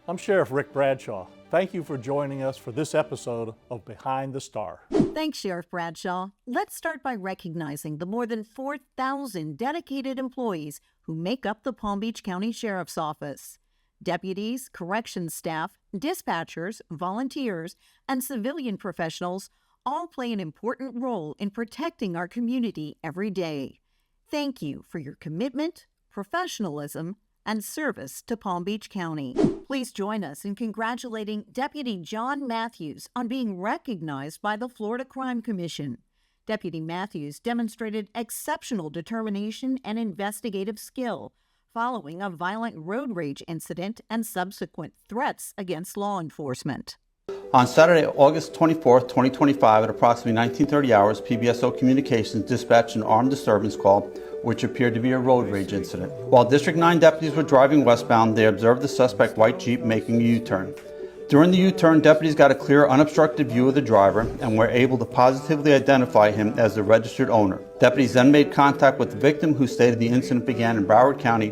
I'm Sheriff Rick Bradshaw. Thank you for joining us for this episode of Behind the Star. Thanks, Sheriff Bradshaw. Let's start by recognizing the more than 4,000 dedicated employees who make up the Palm Beach County Sheriff's Office. Deputies, corrections staff, dispatchers, volunteers, and civilian professionals all play an important role in protecting our community every day. Thank you for your commitment, professionalism, and service to Palm Beach County. Please join us in congratulating Deputy John Matthews on being recognized by the Florida Crime Commission. Deputy Matthews demonstrated exceptional determination and investigative skill following a violent road rage incident and subsequent threats against law enforcement. On Saturday, August 24, 2025, at approximately 1930 hours, PBSO Communications dispatched an armed disturbance call, which appeared to be a road rage incident. While District 9 deputies were driving westbound, they observed the suspect white Jeep making a U-turn. During the U-turn, deputies got a clear, unobstructed view of the driver and were able to positively identify him as the registered owner. Deputies then made contact with the victim, who stated the incident began in Broward County,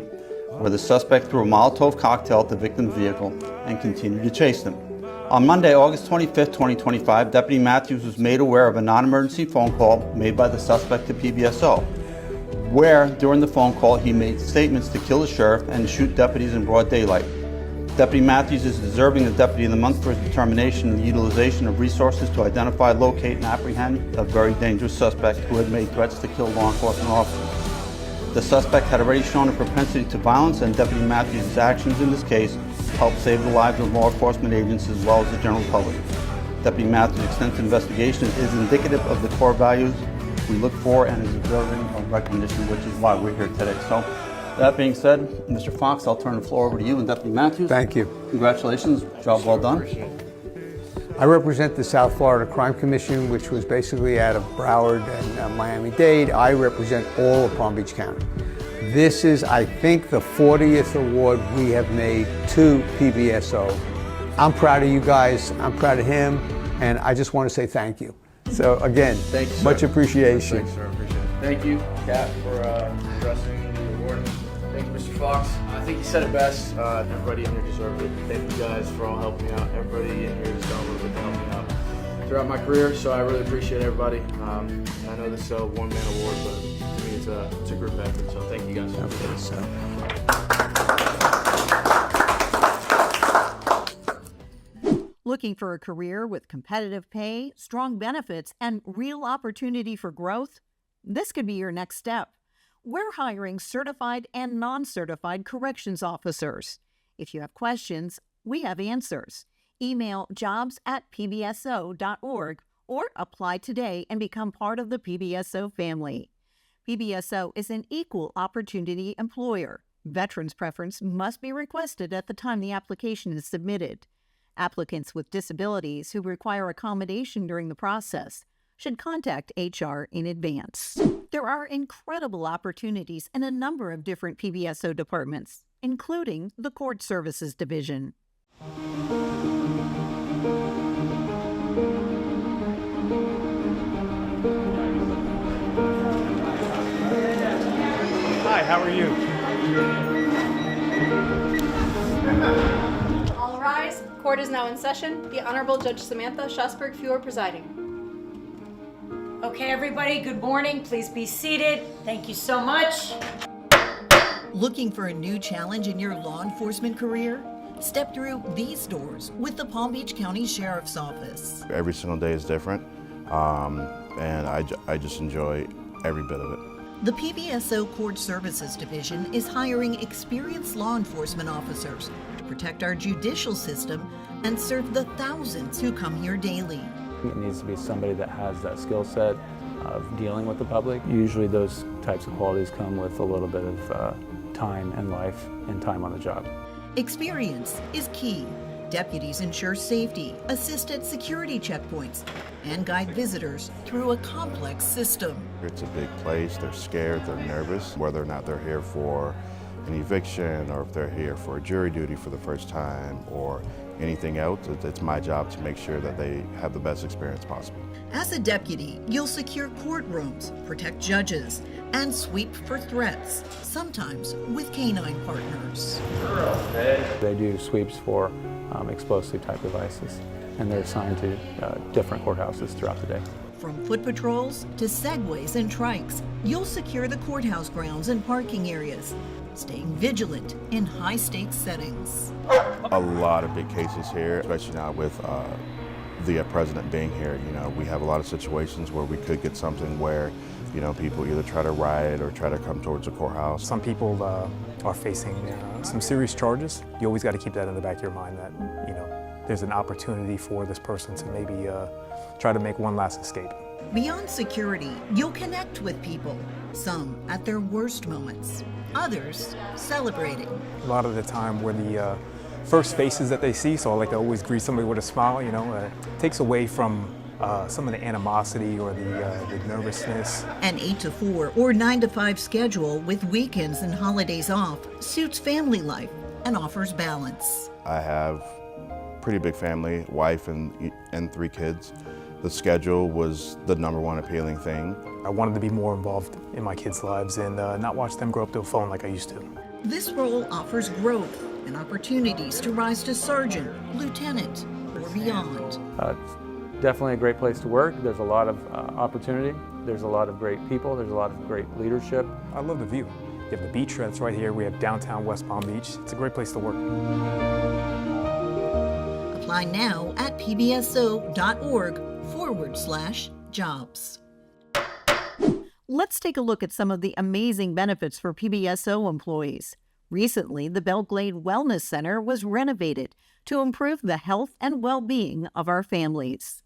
where the suspect threw a Molotov cocktail at the victim's vehicle and continued to chase them. On Monday, August 25, 2025, Deputy Matthews was made aware of a non-emergency phone call made by the suspect to PBSO, where, during the phone call, he made statements to kill the sheriff and shoot deputies in broad daylight. Deputy Matthews is deserving of Deputy of the Month for his determination and the utilization of resources to identify, locate, and apprehend a very dangerous suspect who had made threats to kill law enforcement officers. The suspect had already shown a propensity to violence, and Deputy Matthews' actions in this case helped save the lives of law enforcement agents as well as the general public. Deputy Matthews' extensive investigation is indicative of the core values we look for and is deserving of recognition, which is why we're here today. So, that being said, Mr. Fox, I'll turn the floor over to you and Deputy Matthews. Thank you. Congratulations, job well done. I represent the South Florida Crime Commission, which was basically out of Broward and Miami-Dade. I represent all of Palm Beach County. This is, I think, the 40th award we have made to PBSO. I'm proud of you guys, I'm proud of him, and I just want to say thank you. So again, thank you, much appreciation. Thanks, sir. Appreciate it. Thank you, Kat, for addressing the award. Thank you, Mr. Fox. I think you said it best. Everybody in here deserved it. Thank you guys for all helping me out. Everybody in here has done a little bit to help me out throughout my career, so I really appreciate everybody. I know this is a one-man award, but to me it's a group effort, so thank you guys. Okay, so. Looking for a career with competitive pay, strong benefits, and real opportunity for growth? This could be your next step. We're hiring certified and non-certified corrections officers. If you have questions, we have answers. Email jobs@pbso.org or apply today and become part of the PBSO family. PBSO is an equal opportunity employer. Veterans preference must be requested at the time the application is submitted. Applicants with disabilities who require accommodation during the process should contact HR in advance. There are incredible opportunities in a number of different PBSO departments, including the Court Services Division. Hi, how are you? All rise. Court is now in session. The Honorable Judge Samantha Schasberg-Feuer presiding. Okay, everybody, good morning. Please be seated. Thank you so much. Looking for a new challenge in your law enforcement career? Step through these doors with the Palm Beach County Sheriff's Office. Every single day is different, and I just enjoy every bit of it. The PBSO Court Services Division is hiring experienced law enforcement officers to protect our judicial system and serve the thousands who come here daily. It needs to be somebody that has that skill set of dealing with the public. Usually those types of qualities come with a little bit of time and life and time on the job. Experience is key. Deputies ensure safety, assist at security checkpoints, and guide visitors through a complex system. It's a big place, they're scared, they're nervous, whether or not they're here for an eviction or if they're here for jury duty for the first time or anything else. It's my job to make sure that they have the best experience possible. As a deputy, you'll secure courtrooms, protect judges, and sweep for threats, sometimes with canine partners. They do sweeps for explosive type devices, and they're assigned to different courthouses throughout the day. From foot patrols to segways and trikes, you'll secure the courthouse grounds and parking areas, staying vigilant in high-stakes settings. A lot of big cases here, especially now with the president being here. You know, we have a lot of situations where we could get something where, you know, people either try to riot or try to come towards the courthouse. Some people are facing some serious charges. You always got to keep that in the back of your mind that, you know, there's an opportunity for this person to maybe try to make one last escape. Beyond security, you'll connect with people, some at their worst moments, others celebrating. A lot of the time we're the first faces that they see, so I like to always greet somebody with a smile, you know. It takes away from some of the animosity or the nervousness. An 8 to 4 or 9 to 5 schedule with weekends and holidays off suits family life and offers balance. I have a pretty big family, wife and 3 kids. The schedule was the #1 appealing thing. I wanted to be more involved in my kids' lives and not watch them grow up to a phone like I used to. This role offers growth and opportunities to rise to sergeant, lieutenant, or beyond. Definitely a great place to work. There's a lot of opportunity. There's a lot of great people. There's a lot of great leadership. I love the view. You have the beach that's right here. We have downtown West Palm Beach. It's a great place to work. Apply now at pbso.org/jobs. Let's take a look at some of the amazing benefits for PBSO employees. Recently, the Belglade Wellness Center was renovated to improve the health and well-being of our families.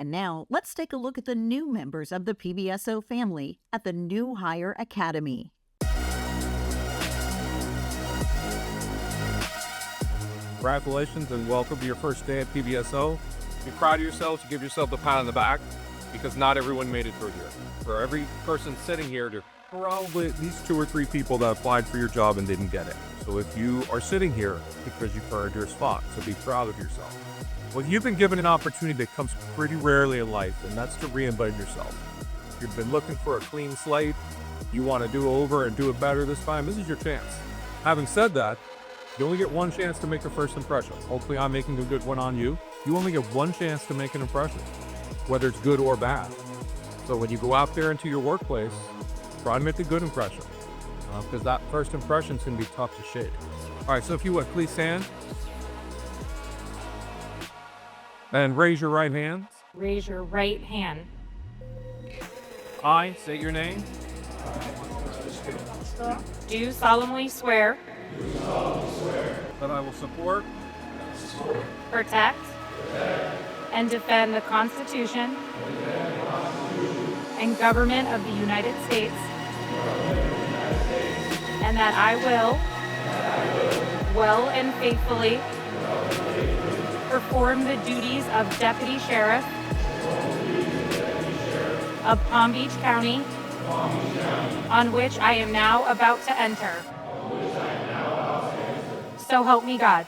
And now, let's take a look at the new members of the PBSO family at the New Hire Academy. Congratulations and welcome to your first day at PBSO. Be proud of yourselves, give yourself a pat on the back, because not everyone made it through here. For every person sitting here, there are probably at least 2 or 3 people that applied for your job and didn't get it. So if you are sitting here, because you've earned your spot, so be proud of yourself. Well, you've been given an opportunity that comes pretty rarely in life, and that's to reinvent yourself. If you've been looking for a clean slate, you want to do over and do it better this time, this is your chance. Having said that, you only get 1 chance to make a first impression. Hopefully I'm making a good one on you. You only get 1 chance to make an impression, whether it's good or bad. So when you go out there into your workplace, try to make a good impression, because that first impression is going to be tough to shake. All right, so if you would, please stand. And raise your right hand. Raise your right hand. I state your name. Do solemnly swear That I will support protect, and defend the Constitution and government of the United States, and that I will well and faithfully perform the duties of Deputy Sheriff of Palm Beach County, on which I am now about to enter. So help me God.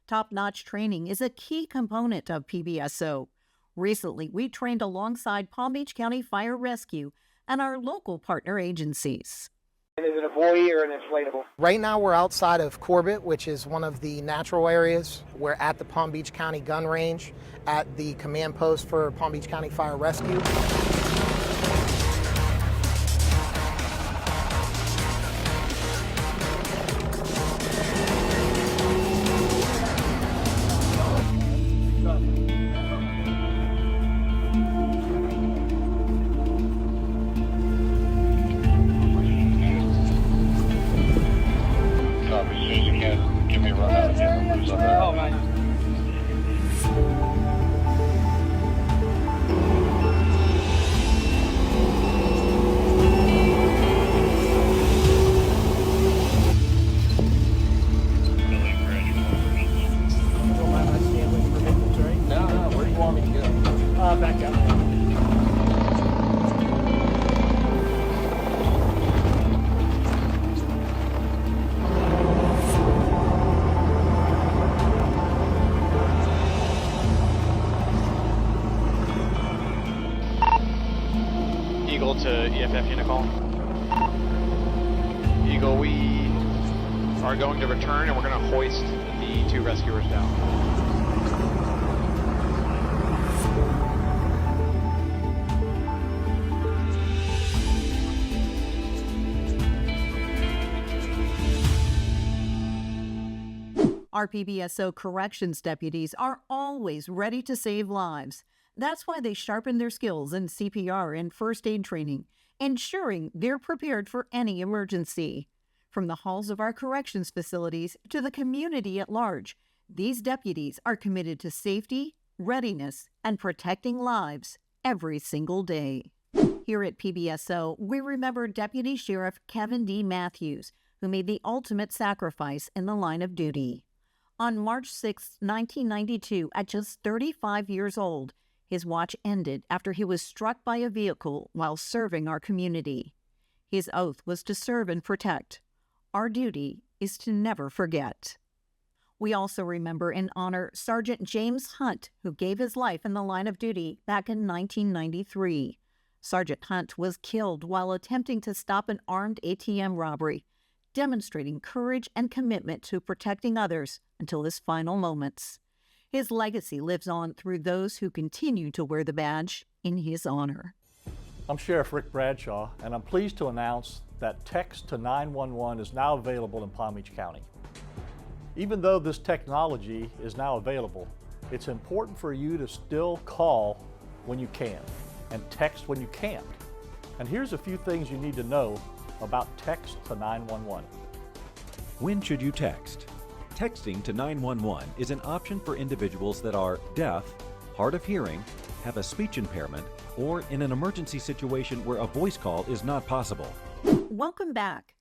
Top-notch training is a key component of PBSO. Recently, we trained alongside Palm Beach County Fire Rescue and our local partner agencies. Is it a buoy or an inflatable? Right now we're outside of Corbett, which is one of the natural areas. We're at the Palm Beach County Gun Range at the command post for Palm Beach County Fire Rescue. Eagle to EFF unit call. Eagle, we are going to return and we're going to hoist the 2 rescuers down. Our PBSO corrections deputies are always ready to save lives. That's why they sharpen their skills in CPR and first aid training, ensuring they're prepared for any emergency. From the halls of our corrections facilities to the community at large, these deputies are committed to safety, readiness, and protecting lives every single day. Here at PBSO, we remember Deputy Sheriff Kevin D. Matthews, who made the ultimate sacrifice in the line of duty. On March 6, 1992, at just 35 years old, his watch ended after he was struck by a vehicle while serving our community. His oath was to serve and protect. Our duty is to never forget. We also remember and honor Sergeant James Hunt, who gave his life in the line of duty back in 1993. Sergeant Hunt was killed while attempting to stop an armed ATM robbery, demonstrating courage and commitment to protecting others until his final moments. His legacy lives on through those who continue to wear the badge in his honor. I'm Sheriff Rick Bradshaw, and I'm pleased to announce that text to 911 is now available in Palm Beach County. Even though this technology is now available, it's important for you to still call when you can and text when you can't. And here's a few things you need to know about text to 911. When should you text? Texting to 911 is an option for individuals that are deaf, hard of hearing, have a speech impairment, or in an emergency situation where a voice call is not possible. Welcome back.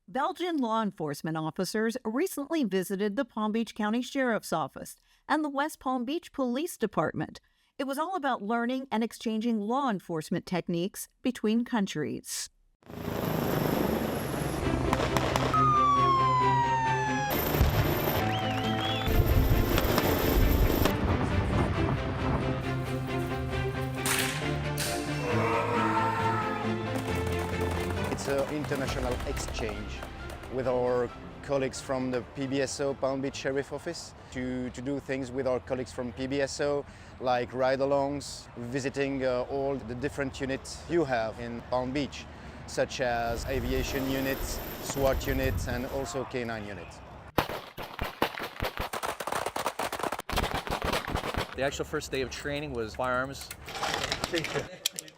Belgian law enforcement officers recently visited the Palm Beach County Sheriff's Office and the West Palm Beach Police Department. It was all about learning and exchanging law enforcement techniques between countries. It's an international exchange with our colleagues from the PBSO, Palm Beach Sheriff Office, to do things with our colleagues from PBSO, like ride-alongs, visiting all the different units you have in Palm Beach, such as aviation units, SWAT units, and also K9 units. The actual first day of training was firearms.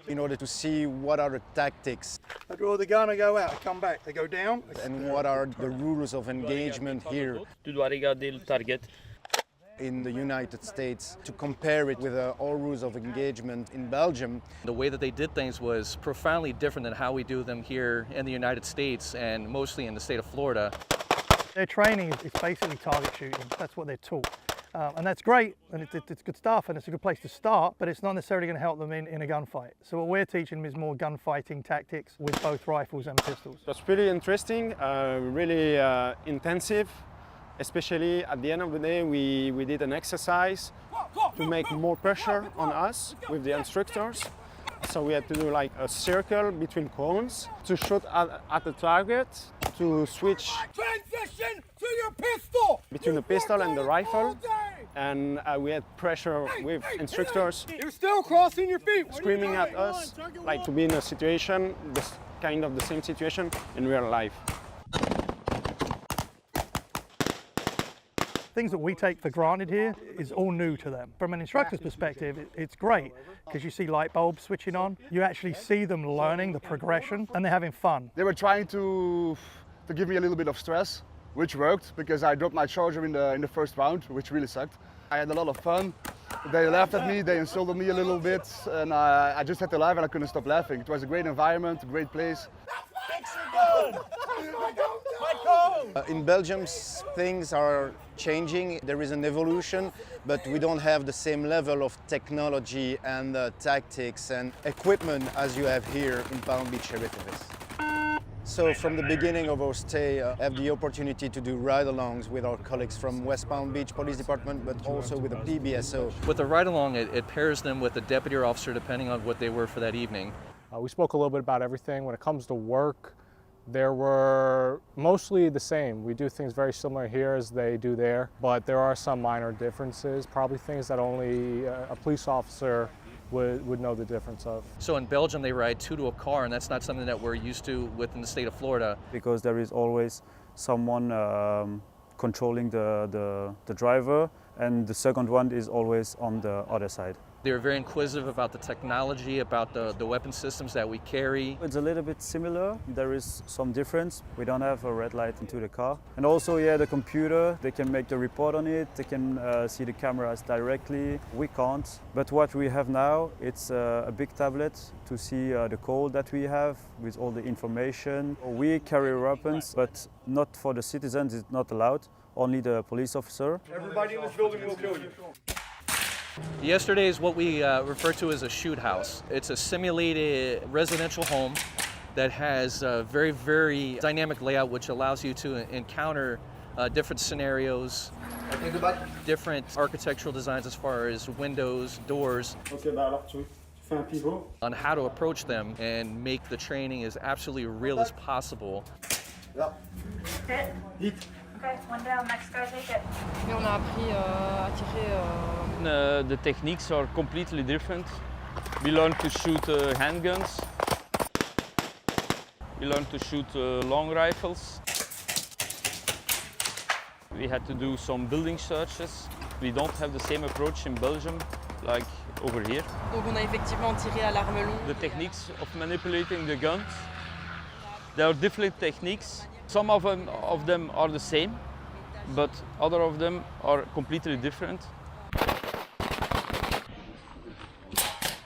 In order to see what are the tactics. I draw the gun, I go out, I come back, they go down. And what are the rules of engagement here in the United States, to compare it with all rules of engagement in Belgium. The way that they did things was profoundly different than how we do them here in the United States and mostly in the state of Florida. Their training is basically target shooting, that's what they're taught. And that's great, and it's good stuff, and it's a good place to start, but it's not necessarily going to help them in a gunfight. So what we're teaching them is more gunfighting tactics with both rifles and pistols. That's pretty interesting, really intensive, especially at the end of the day we did an exercise to make more pressure on us with the instructors. So we had to do like a circle between cones to shoot at the target, to switch transition to your pistol between the pistol and the rifle, and we had pressure with instructors. You're still crossing your feet, screaming at us, like to be in a situation, kind of the same situation in real life. Things that we take for granted here is all new to them. From an instructor's perspective, it's great because you see light bulbs switching on. You actually see them learning the progression and they're having fun. They were trying to give me a little bit of stress, which worked because I dropped my charger in the first round, which really sucked. I had a lot of fun. They laughed at me, they insulted me a little bit, and I just had to laugh and I couldn't stop laughing. It was a great environment, a great place. In Belgium, things are changing. There is an evolution, but we don't have the same level of technology and tactics and equipment as you have here in Palm Beach Sheriff Office. So from the beginning of our stay, I have the opportunity to do ride-alongs with our colleagues from West Palm Beach Police Department, but also with the PBSO. With the ride-along, it pairs them with a deputy or officer depending on what they were for that evening. We spoke a little bit about everything. When it comes to work, there were mostly the same. We do things very similar here as they do there, but there are some minor differences, probably things that only a police officer would know the difference of. So in Belgium, they ride two to a car, and that's not something that we're used to within the state of Florida. Because there is always someone controlling the driver, and the second one is always on the other side. They're very inquisitive about the technology, about the weapon systems that we carry. It's a little bit similar. There is some difference. We don't have a red light into the car. And also, yeah, the computer, they can make the report on it. They can see the cameras directly. We can't. But what we have now, it's a big tablet to see the call that we have with all the information. We carry weapons, but not for the citizens. It's not allowed. Only the police officer. Everybody in this building will kill you. Yesterday is what we refer to as a shoot house. It's a simulated residential home that has a very, very dynamic layout, which allows you to encounter different scenarios, different architectural designs as far as windows, doors, on how to approach them and make the training as absolutely real as possible. Okay, one down, next guy take it. On a appris à tirer. The techniques are completely different. We learn to shoot handguns. We learn to shoot long rifles. We had to do some building searches. We don't have the same approach in Belgium like over here. Donc on a effectivement tiré à l'arme longue. The techniques of manipulating the guns, there are different techniques. Some of them are the same, but other of them are completely different.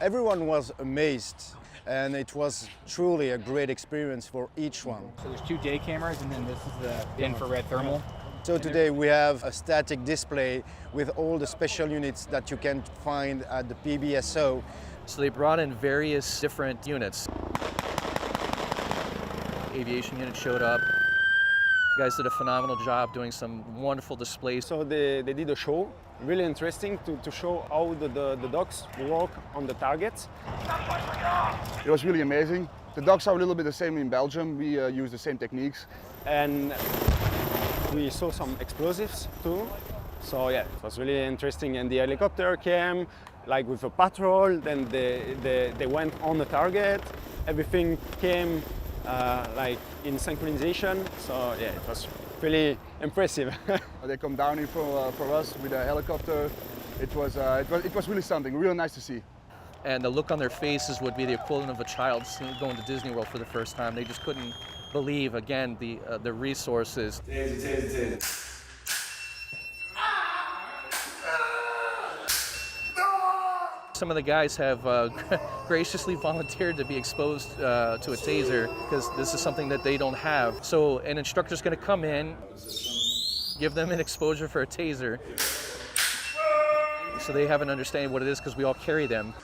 Everyone was amazed, and it was truly a great experience for each one. So there's 2 day cameras, and then this is the infrared thermal. So today we have a static display with all the special units that you can find at the PBSO. So they brought in various different units. Aviation unit showed up. You guys did a phenomenal job doing some wonderful displays. So they did a show, really interesting to show how the dogs work on the targets. It was really amazing. The dogs are a little bit the same in Belgium. We use the same techniques. And We saw some explosives too. So yeah, it was really interesting. And the helicopter came like with a patrol, then they went on the target. Everything came like in synchronization. So yeah, it was really impressive. They come down here for us with a helicopter. It was really something, really nice to see. And the look on their faces would be the equivalent of a child going to Disney World for the first time. They just couldn't believe, again, the resources. Some of the guys have graciously volunteered to be exposed to a taser because this is something that they don't have. So an instructor's going to come in, give them an exposure for a taser, so they have an understanding what it is because we all carry them.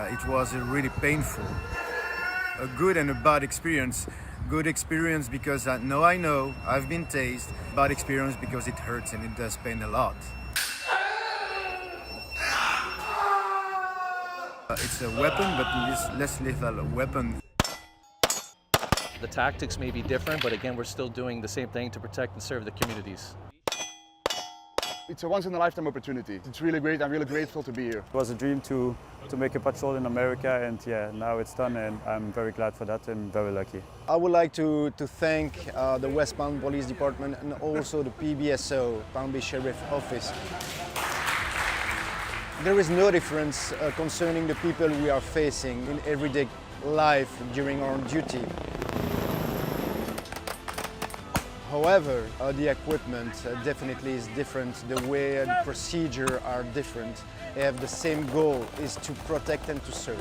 It was a really painful, a good and a bad experience. Good experience because now I know I've been tased. Bad experience because it hurts and it does pain a lot. It's a weapon, but less lethal weapon. The tactics may be different, but again, we're still doing the same thing to protect and serve the communities. It's a once-in-a-lifetime opportunity. It's really great. I'm really grateful to be here. It was a dream to make a patrol in America, and yeah, now it's done, and I'm very glad for that and very lucky. I would like to thank the West Palm Police Department and also the PBSO, Palm Beach Sheriff Office. There is no difference concerning the people we are facing in everyday life during our duty. However, the equipment definitely is different. The way and procedure are different. They have the same goal, is to protect and to serve.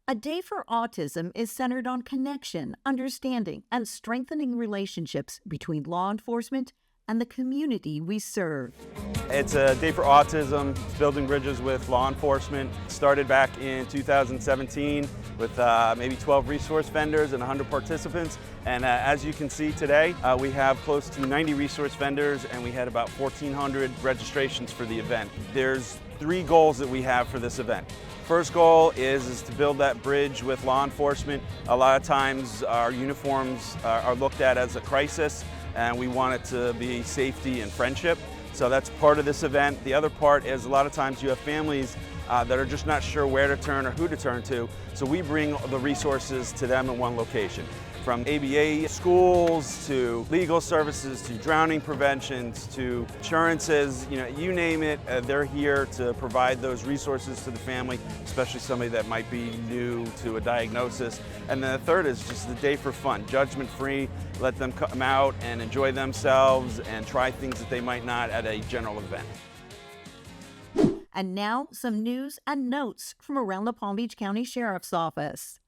A Day for Autism is centered on connection, understanding, and strengthening relationships between law enforcement and the community we serve. It's a Day for Autism, building bridges with law enforcement. Started back in 2017 with maybe 12 resource vendors and 100 participants. And as you can see today, we have close to 90 resource vendors and we had about 1,400 registrations for the event. There's 3 goals that we have for this event. First goal is to build that bridge with law enforcement. A lot of times our uniforms are looked at as a crisis, and we want it to be safety and friendship. So that's part of this event. The other part is a lot of times you have families that are just not sure where to turn or who to turn to. So we bring the resources to them in one location. From ABA schools to legal services to drowning preventions to insurances, you name it, they're here to provide those resources to the family, especially somebody that might be new to a diagnosis. And then the third is just the day for fun, judgment-free, let them come out and enjoy themselves and try things that they might not at a general event. And now, some news and notes from around the Palm Beach County Sheriff's Office.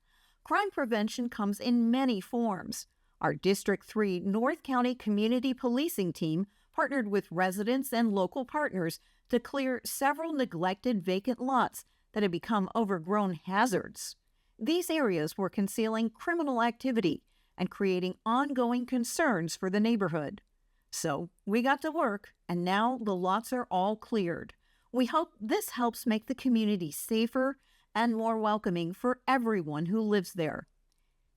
Crime prevention comes in many forms. Our District 3 North County Community Policing Team partnered with residents and local partners to clear several neglected vacant lots that had become overgrown hazards. These areas were concealing criminal activity and creating ongoing concerns for the neighborhood. So we got to work, and now the lots are all cleared. We hope this helps make the community safer and more welcoming for everyone who lives there.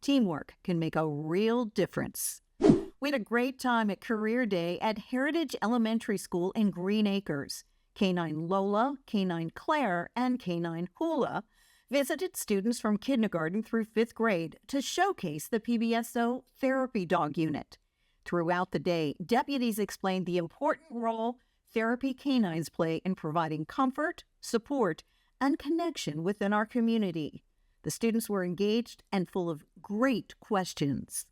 Teamwork can make a real difference. We had a great time at Career Day at Heritage Elementary School in Green Acres. Canine Lola, Canine Claire, and Canine Hula visited students from kindergarten through 5th grade to showcase the PBSO therapy dog unit. Throughout the day, deputies explained the important role therapy canines play in providing comfort, support, and connection within our community. The students were engaged and full of great questions.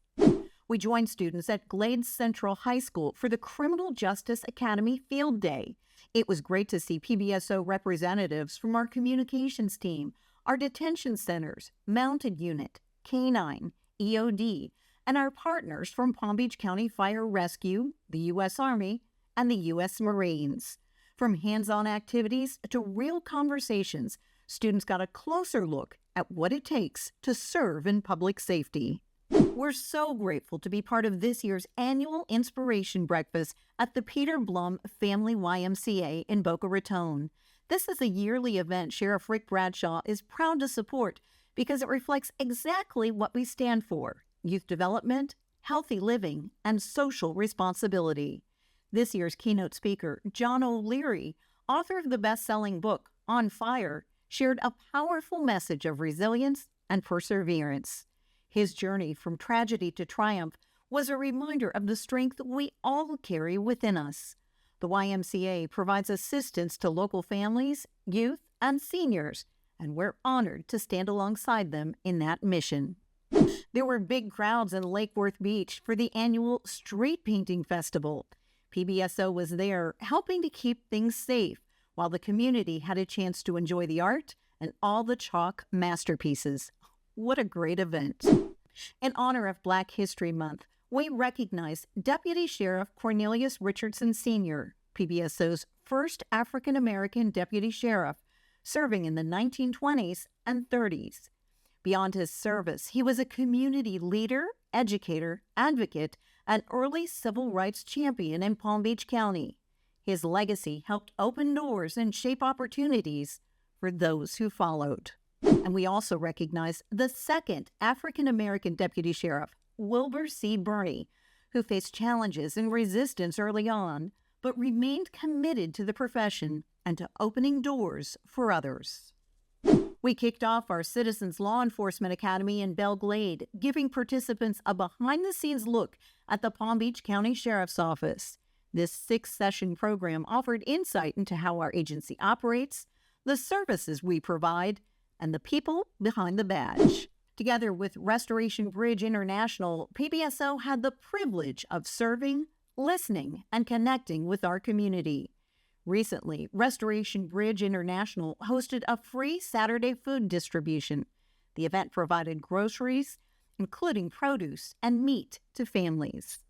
We joined students at Glades Central High School for the Criminal Justice Academy Field Day. It was great to see PBSO representatives from our communications team, our detention centers, Mounted Unit, Canine, EOD, and our partners from Palm Beach County Fire Rescue, the U.S. Army, and the U.S. Marines. From hands-on activities to real conversations, students got a closer look at what it takes to serve in public safety. We're so grateful to be part of this year's annual Inspiration Breakfast at the Peter Blum Family YMCA in Boca Raton. This is a yearly event Sheriff Rick Bradshaw is proud to support because it reflects exactly what we stand for: youth development, healthy living, and social responsibility. This year's keynote speaker, John O'Leary, author of the best-selling book, On Fire, shared a powerful message of resilience and perseverance. His journey from tragedy to triumph was a reminder of the strength we all carry within us. The YMCA provides assistance to local families, youth, and seniors, and we're honored to stand alongside them in that mission. There were big crowds in Lake Worth Beach for the annual Street Painting Festival. PBSO was there helping to keep things safe while the community had a chance to enjoy the art and all the chalk masterpieces. What a great event. In honor of Black History Month, we recognize Deputy Sheriff Cornelius Richardson Sr., PBSO's first African-American deputy sheriff, serving in the 1920s and 30s. Beyond his service, he was a community leader, educator, advocate, and early civil rights champion in Palm Beach County. His legacy helped open doors and shape opportunities for those who followed. And we also recognize the second African-American deputy sheriff, Wilbur C. Burney, who faced challenges and resistance early on, but remained committed to the profession and to opening doors for others. We kicked off our Citizens Law Enforcement Academy in Belle Glade, giving participants a behind-the-scenes look at the Palm Beach County Sheriff's Office. This 6-session program offered insight into how our agency operates, the services we provide, and the people behind the badge. Together with Restoration Bridge International, PBSO had the privilege of serving, listening, and connecting with our community. Recently, Restoration Bridge International hosted a free Saturday food distribution. The event provided groceries, including produce and meat, to families.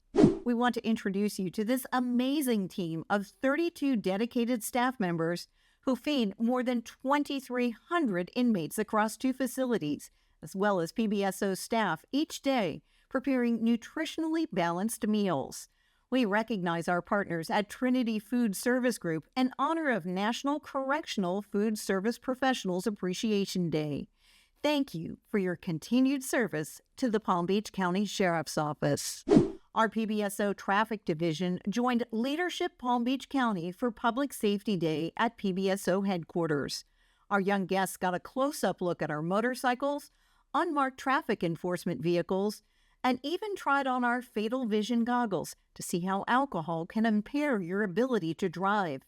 We want to introduce you to this amazing team of 32 dedicated staff members who feed more than 2,300 inmates across 2 facilities, as well as PBSO staff each day, preparing nutritionally balanced meals. We recognize our partners at Trinity Food Service Group in honor of National Correctional Food Service Professionals Appreciation Day. Thank you for your continued service to the Palm Beach County Sheriff's Office. Our PBSO Traffic Division joined Leadership Palm Beach County for Public Safety Day at PBSO headquarters. Our young guests got a close-up look at our motorcycles, unmarked traffic enforcement vehicles, and even tried on our Fatal Vision goggles to see how alcohol can impair your ability to drive.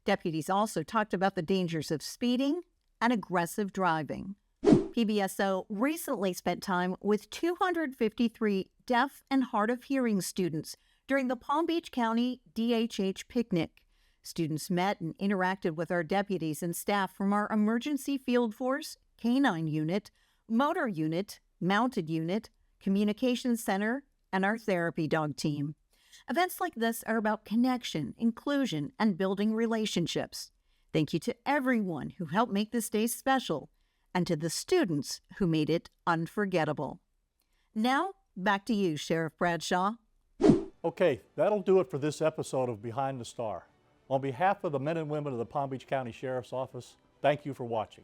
Deputies also talked about the dangers of speeding and aggressive driving. PBSO recently spent time with 253 deaf and hard of hearing students during the Palm Beach County DHH picnic. Students met and interacted with our deputies and staff from our Emergency Field Force, Canine Unit, Motor Unit, Mounted Unit, Communications Center, and our Therapy Dog team. Events like this are about connection, inclusion, and building relationships. Thank you to everyone who helped make this day special, and to the students who made it unforgettable. Now, back to you, Sheriff Bradshaw. Okay, that'll do it for this episode of Behind the Star. On behalf of the men and women of the Palm Beach County Sheriff's Office, thank you for watching.